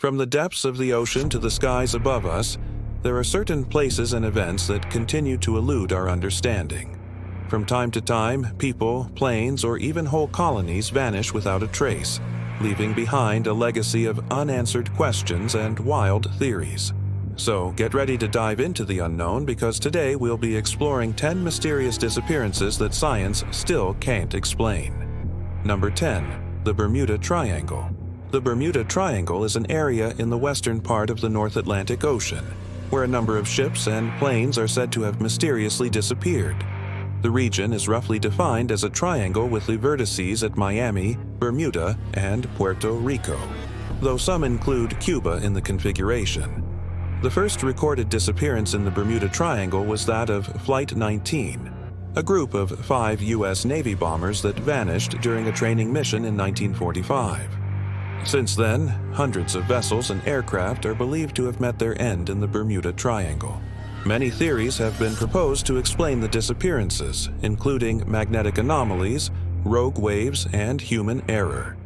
From the depths of the ocean to the skies above us, there are certain places and events that continue to elude our understanding. From time to time, people, planes, or even whole colonies vanish without a trace, leaving behind a legacy of unanswered questions and wild theories. So get ready to dive into the unknown, because today we'll be exploring 10 mysterious disappearances that science still can't explain. Number 10. The Bermuda Triangle. The Bermuda Triangle is an area in the western part of the North Atlantic Ocean, where a number of ships and planes are said to have mysteriously disappeared. The region is roughly defined as a triangle with the vertices at Miami, Bermuda, and Puerto Rico, though some include Cuba in the configuration. The first recorded disappearance in the Bermuda Triangle was that of Flight 19, a group of 5 U.S. Navy bombers that vanished during a training mission in 1945. Since then, hundreds of vessels and aircraft are believed to have met their end in the Bermuda Triangle. Many theories have been proposed to explain the disappearances, including magnetic anomalies, rogue waves, and human error.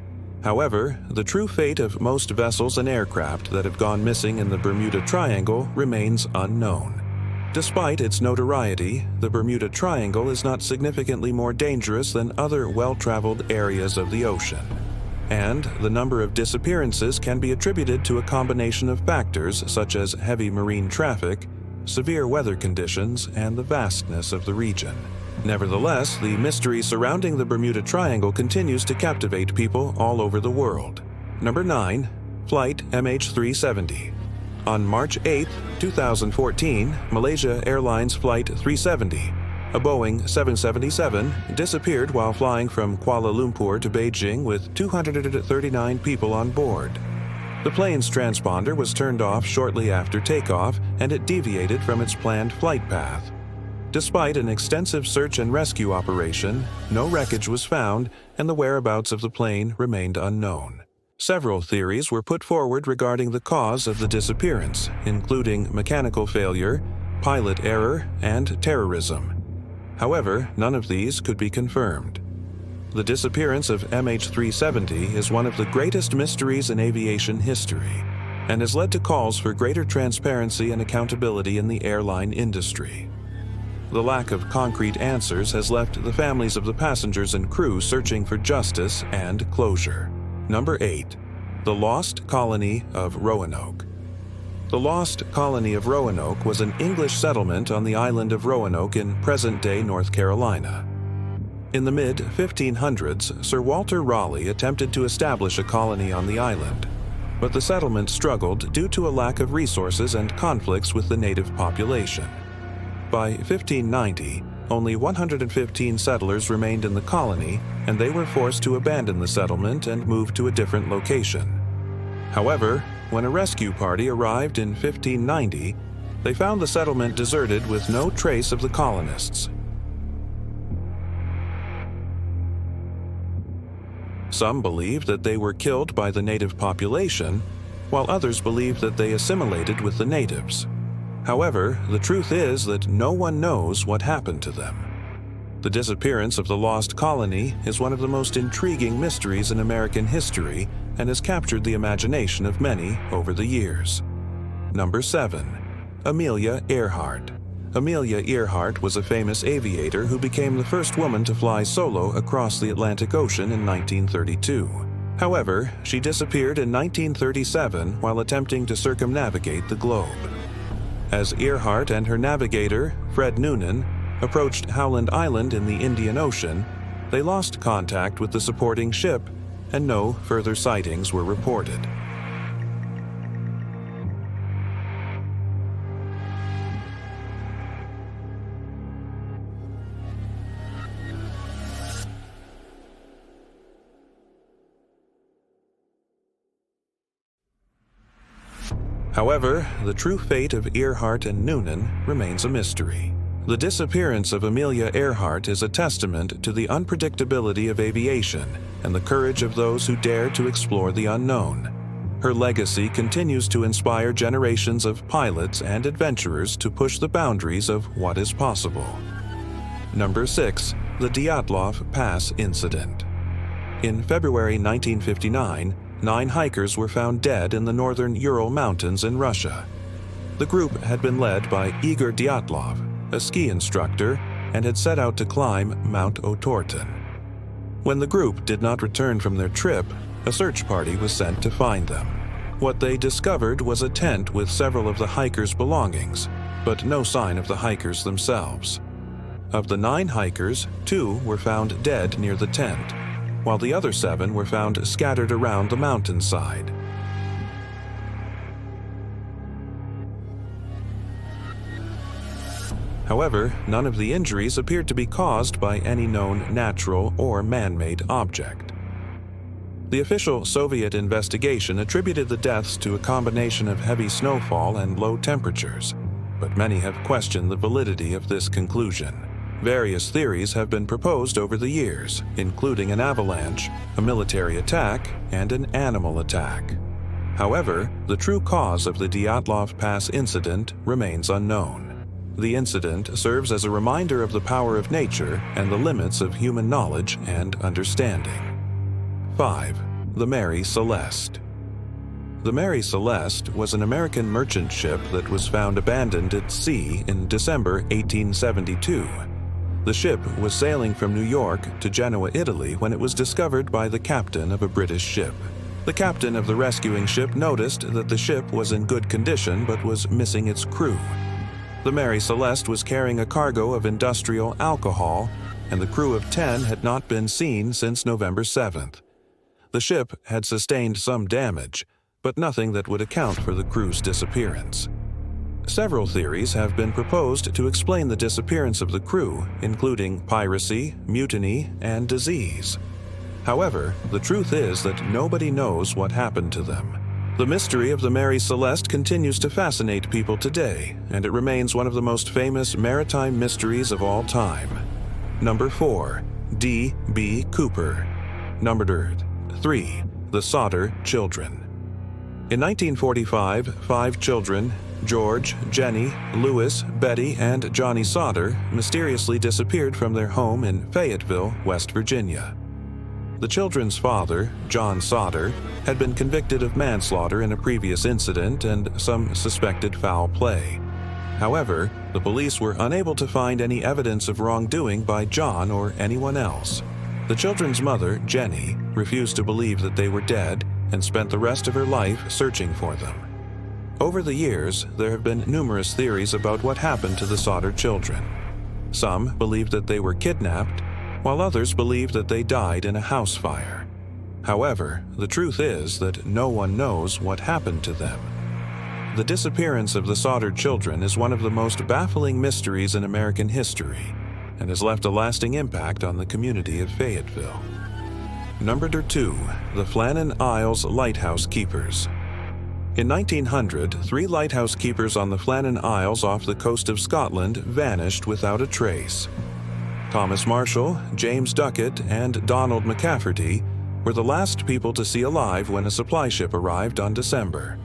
However, the true fate of most vessels and aircraft that have gone missing in the Bermuda Triangle remains unknown. Despite its notoriety, the Bermuda Triangle is not significantly more dangerous than other well-traveled areas of the ocean. And the number of disappearances can be attributed to a combination of factors such as heavy marine traffic, severe weather conditions, and the vastness of the region. Nevertheless, the mystery surrounding the Bermuda Triangle continues to captivate people all over the world. Number 9. Flight MH370. On March 8, 2014, Malaysia Airlines Flight 370, a Boeing 777, disappeared while flying from Kuala Lumpur to Beijing with 239 people on board. The plane's transponder was turned off shortly after takeoff, and it deviated from its planned flight path. Despite an extensive search and rescue operation, no wreckage was found, and the whereabouts of the plane remained unknown. Several theories were put forward regarding the cause of the disappearance, including mechanical failure, pilot error, and terrorism. However, none of these could be confirmed. The disappearance of MH370 is one of the greatest mysteries in aviation history, and has led to calls for greater transparency and accountability in the airline industry. The lack of concrete answers has left the families of the passengers and crew searching for justice and closure. Number 8. The Lost Colony of Roanoke. The Lost Colony of Roanoke was an English settlement on the island of Roanoke in present-day North Carolina. In the mid-1500s, Sir Walter Raleigh attempted to establish a colony on the island, but the settlement struggled due to a lack of resources and conflicts with the native population. By 1590, only 115 settlers remained in the colony, and they were forced to abandon the settlement and move to a different location. However, when a rescue party arrived in 1590, they found the settlement deserted with no trace of the colonists. Some believed that they were killed by the native population, while others believed that they assimilated with the natives. However, the truth is that no one knows what happened to them. The disappearance of the lost colony is one of the most intriguing mysteries in American history and has captured the imagination of many over the years. Number 7. Amelia Earhart. Amelia Earhart was a famous aviator who became the first woman to fly solo across the Atlantic Ocean in 1932. However, she disappeared in 1937 while attempting to circumnavigate the globe. As Earhart and her navigator, Fred Noonan, approached Howland Island in the Indian Ocean, they lost contact with the supporting ship, and no further sightings were reported. However, the true fate of Earhart and Noonan remains a mystery. The disappearance of Amelia Earhart is a testament to the unpredictability of aviation and the courage of those who dare to explore the unknown. Her legacy continues to inspire generations of pilots and adventurers to push the boundaries of what is possible. Number 6. The Dyatlov Pass Incident. In February 1959, 9 hikers were found dead in the northern Ural Mountains in Russia. The group had been led by Igor Dyatlov, a ski instructor, and had set out to climb Mount Otorten. When the group did not return from their trip, a search party was sent to find them. What they discovered was a tent with several of the hikers' belongings, but no sign of the hikers themselves. Of the 9 hikers, 2 were found dead near the tent, while the other 7 were found scattered around the mountainside. However, none of the injuries appeared to be caused by any known natural or man-made object. The official Soviet investigation attributed the deaths to a combination of heavy snowfall and low temperatures, but many have questioned the validity of this conclusion. Various theories have been proposed over the years, including an avalanche, a military attack, and an animal attack. However, the true cause of the Dyatlov Pass incident remains unknown. The incident serves as a reminder of the power of nature and the limits of human knowledge and understanding. 5. The Mary Celeste. The Mary Celeste was an American merchant ship that was found abandoned at sea in December 1872. The ship was sailing from New York to Genoa, Italy, when it was discovered by the captain of a British ship. The captain of the rescuing ship noticed that the ship was in good condition but was missing its crew. The Mary Celeste was carrying a cargo of industrial alcohol, and the crew of 10 had not been seen since November 7th. The ship had sustained some damage, but nothing that would account for the crew's disappearance. Several theories have been proposed to explain the disappearance of the crew, including piracy, mutiny, and disease. However, the truth is that nobody knows what happened to them. The mystery of the Mary Celeste continues to fascinate people today, and it remains one of the most famous maritime mysteries of all time. Number 4. D.B. Cooper. Number 3. The Sodder Children. In 1945, 5 children, George, Jenny, Louis, Betty, and Johnny Sodder, mysteriously disappeared from their home in Fayetteville, West Virginia. The children's father, John Sodder, had been convicted of manslaughter in a previous incident and some suspected foul play. However, the police were unable to find any evidence of wrongdoing by John or anyone else. The children's mother, Jenny, refused to believe that they were dead and spent the rest of her life searching for them. Over the years, there have been numerous theories about what happened to the Sodder children. Some believe that they were kidnapped, while others believe that they died in a house fire. However, the truth is that no one knows what happened to them. The disappearance of the Sodder children is one of the most baffling mysteries in American history and has left a lasting impact on the community of Fayetteville. Number 2. The Flannan Isles Lighthouse Keepers. In 1900, 3 lighthouse keepers on the Flannan Isles off the coast of Scotland vanished without a trace. Thomas Marshall, James Duckett, and Donald McCafferty were the last people to see alive when a supply ship arrived on December.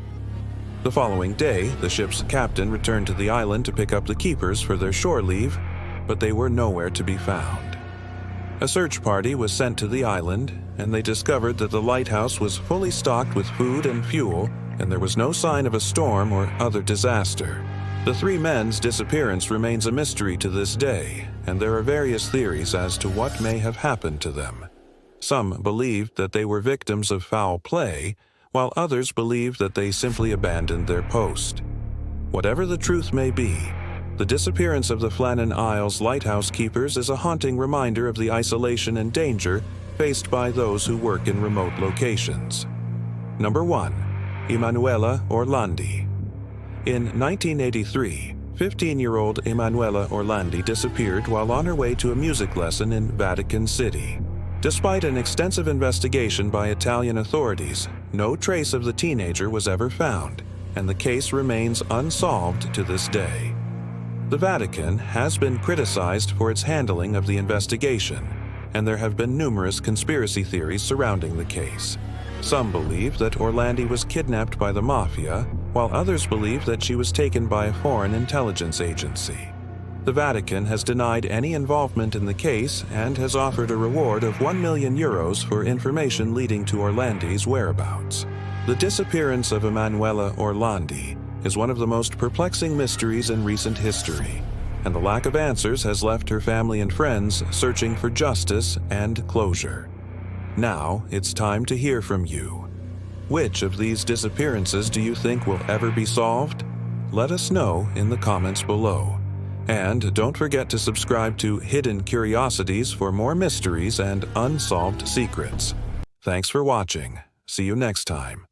The following day, the ship's captain returned to the island to pick up the keepers for their shore leave, but they were nowhere to be found. A search party was sent to the island, and they discovered that the lighthouse was fully stocked with food and fuel, and there was no sign of a storm or other disaster. The 3 men's disappearance remains a mystery to this day, and there are various theories as to what may have happened to them. Some believed that they were victims of foul play, while others believed that they simply abandoned their post. Whatever the truth may be, the disappearance of the Flannan Isles lighthouse keepers is a haunting reminder of the isolation and danger faced by those who work in remote locations. Number 1. Emanuela Orlandi. In 1983, 15-year-old Emanuela Orlandi disappeared while on her way to a music lesson in Vatican City. Despite an extensive investigation by Italian authorities, no trace of the teenager was ever found, and the case remains unsolved to this day. The Vatican has been criticized for its handling of the investigation, and there have been numerous conspiracy theories surrounding the case. Some believe that Orlandi was kidnapped by the mafia, while others believe that she was taken by a foreign intelligence agency. The Vatican has denied any involvement in the case and has offered a reward of €1 million for information leading to Orlandi's whereabouts. The disappearance of Emanuela Orlandi is one of the most perplexing mysteries in recent history, and the lack of answers has left her family and friends searching for justice and closure. Now it's time to hear from you. Which of these disappearances do you think will ever be solved? Let us know in the comments below. And don't forget to subscribe to Hidden Curiosities for more mysteries and unsolved secrets. Thanks for watching. See you next time.